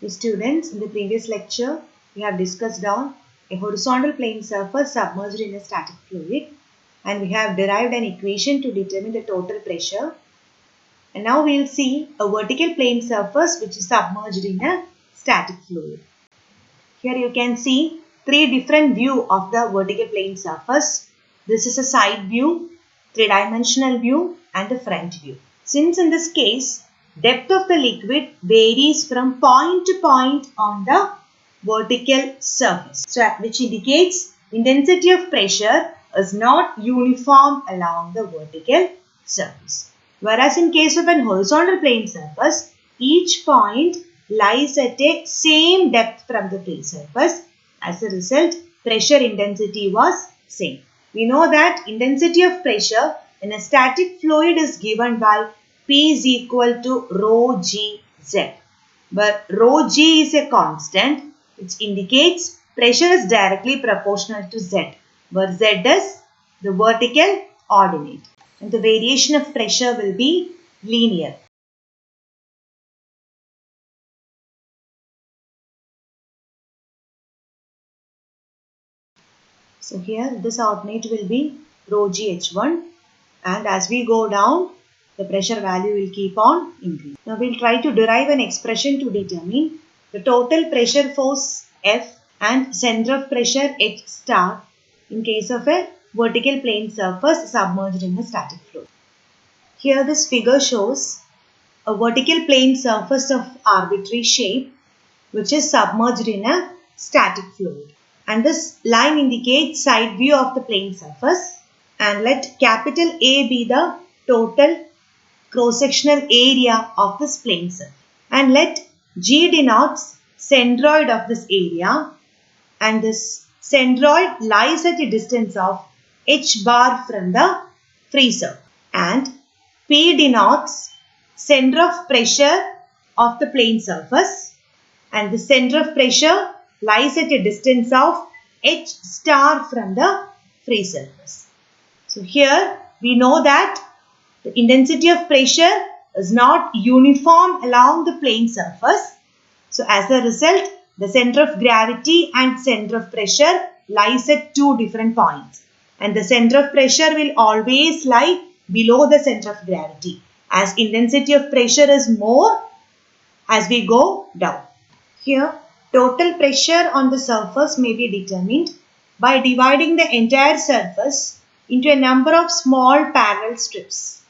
Students, in the previous lecture, we have discussed on a horizontal plane surface submerged in a static fluid, and we have derived an equation to determine the total pressure. And now we will see a vertical plane surface which is submerged in a static fluid. Here you can see three different views of the vertical plane surface. This is a side view, three-dimensional view, and the front view. Since in this case, depth of the liquid varies from point to point on the vertical surface, which indicates intensity of pressure is not uniform along the vertical surface. Whereas in case of an horizontal plane surface, each point lies at a same depth from the free surface. As a result, pressure intensity was same. We know that intensity of pressure in a static fluid is given by P is equal to rho g z, where rho g is a constant which indicates pressure is directly proportional to z, where z is the vertical ordinate, and the variation of pressure will be linear. So here this ordinate will be rho g h1, and as we go down, the pressure value will keep on increasing. Now we will try to derive an expression to determine the total pressure force F and center of pressure H star in case of a vertical plane surface submerged in a static fluid. Here this figure shows a vertical plane surface of arbitrary shape which is submerged in a static fluid. And this line indicates side view of the plane surface, and let capital A be the total cross-sectional area of this plane surface, and let G denotes centroid of this area, and this centroid lies at a distance of h bar from the free surface, and P denotes center of pressure of the plane surface, and the center of pressure lies at a distance of h star from the free surface. So here we know that the intensity of pressure is not uniform along the plane surface. So as a result, the center of gravity and center of pressure lies at two different points, and the center of pressure will always lie below the center of gravity, as intensity of pressure is more as we go down. Here, total pressure on the surface may be determined by dividing the entire surface into a number of small parallel strips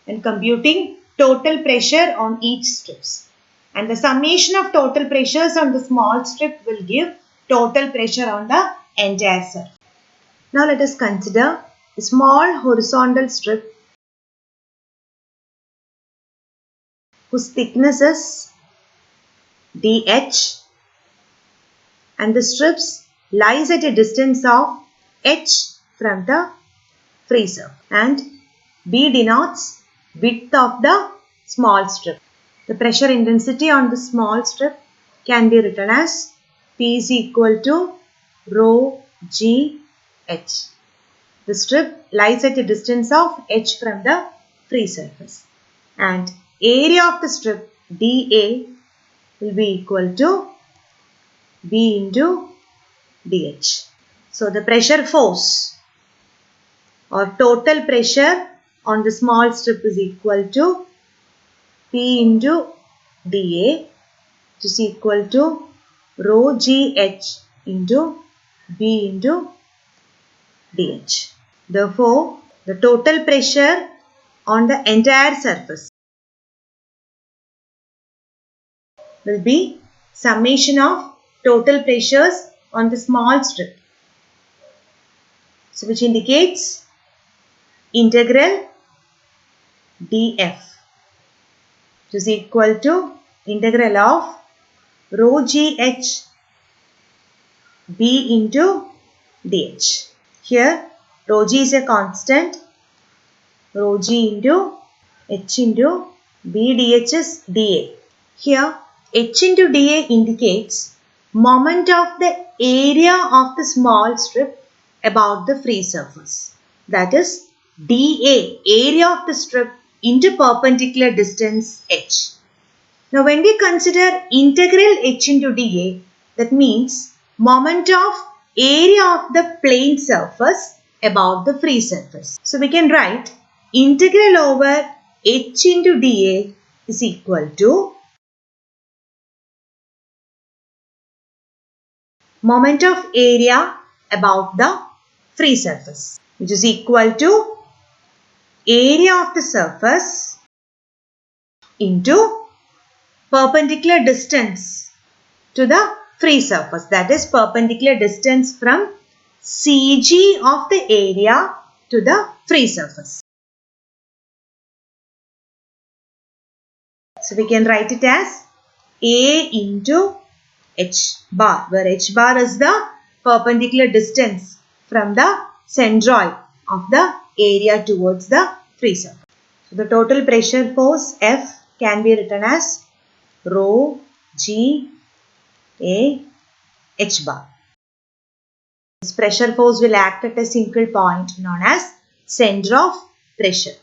and computing total pressure on each strips. And the summation of total pressures on the small strip will give total pressure on the entire surface. Now let us consider a small horizontal strip whose thickness is dh, and the strips lies at a distance of h from the free surface, and B denotes width of the small strip. The pressure intensity on the small strip can be written as P is equal to rho g h. The strip lies at a distance of h from the free surface, and area of the strip dA will be equal to B into dH. So the pressure force or total pressure on the small strip is equal to P into dA, which is equal to rho GH into B into dH. Therefore, the total pressure on the entire surface will be summation of total pressures on the small strip, so which indicates integral dF, which is equal to integral of rho GH B into dH. Here rho G is a constant, rho G into H into B dH is dA. Here H into dA indicates moment of the area of the small strip about the free surface, that is dA, area of the strip into perpendicular distance h. Now when we consider integral h into dA, that means moment of area of the plane surface about the free surface. So we can write integral over h into dA is equal to moment of area about the free surface, which is equal to area of the surface into perpendicular distance to the free surface, that is perpendicular distance from CG of the area to the free surface. So we can write it as A into h bar, where h bar is the perpendicular distance from the centroid of the area towards the free surface. So the total pressure force F can be written as rho G A h bar. This pressure force will act at a single point known as center of pressure.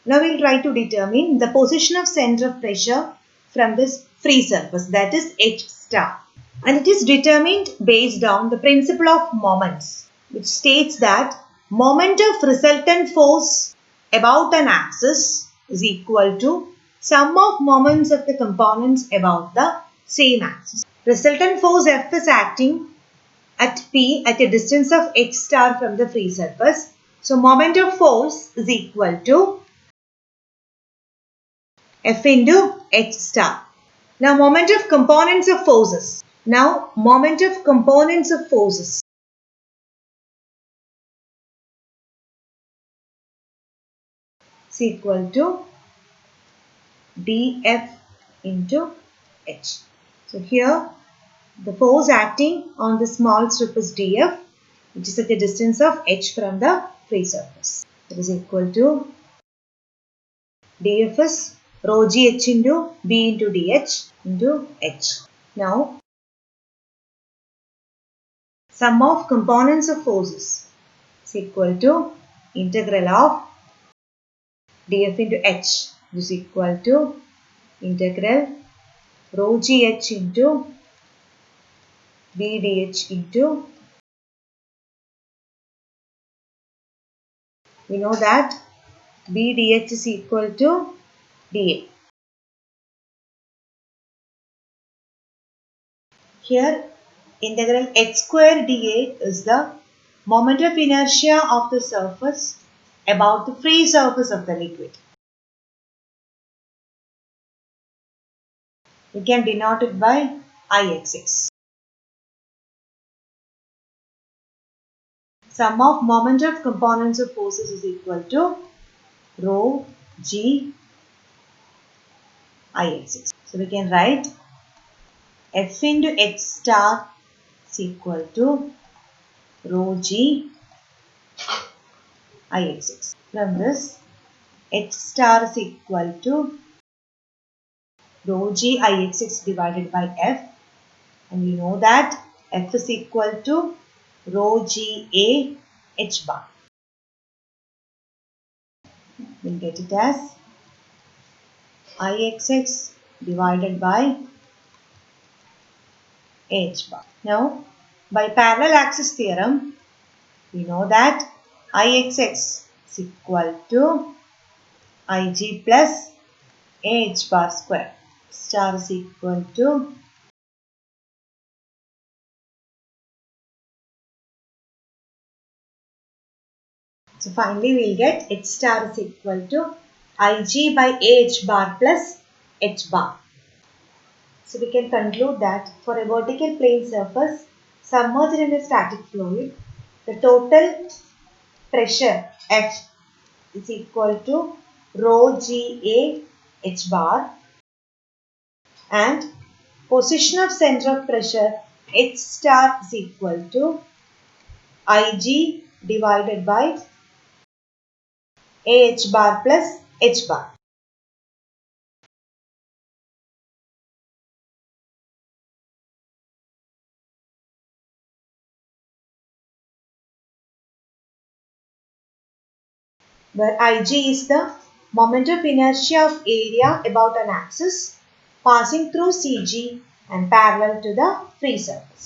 Now we will try to determine the position of center of pressure from this free surface, that is H star. And it is determined based on the principle of moments, which states that moment of resultant force about an axis is equal to sum of moments of the components about the same axis. Resultant force F is acting at P at a distance of h star from the free surface. So moment of force is equal to F into h star. Now moment of components of forces. Now moment of components of forces. Is equal to dF into h. So here the force acting on the small strip is dF, which is at a distance of h from the free surface. That is equal to dF is rho gh into b into dh into h. Now sum of components of forces is equal to integral of dF into h, which is equal to integral rho gh into b dh into, we know that b dh is equal to dA. Here integral h square dA is the moment of inertia of the surface about the free surface of the liquid. We can denote it by Ixx. Sum of moment of components of forces is equal to rho g Ixx. So we can write F into h star is equal to rho g Ixx. From this, h star is equal to rho g Ixx divided by F, and we know that F is equal to rho g A h bar. We'll get it as Ixx divided by h bar. Now, by parallel axis theorem, we know that Ixx is equal to Ig plus h bar square. Star is equal to so finally we'll get h star is equal to Ig by h bar plus h bar. So we can conclude that for a vertical plane surface submerged in a static fluid, the total pressure F is equal to rho Ga h bar, and position of center of pressure h star is equal to Ig divided by Ah bar plus h bar. Where Ig is the moment of inertia of area about an axis passing through CG and parallel to the free surface.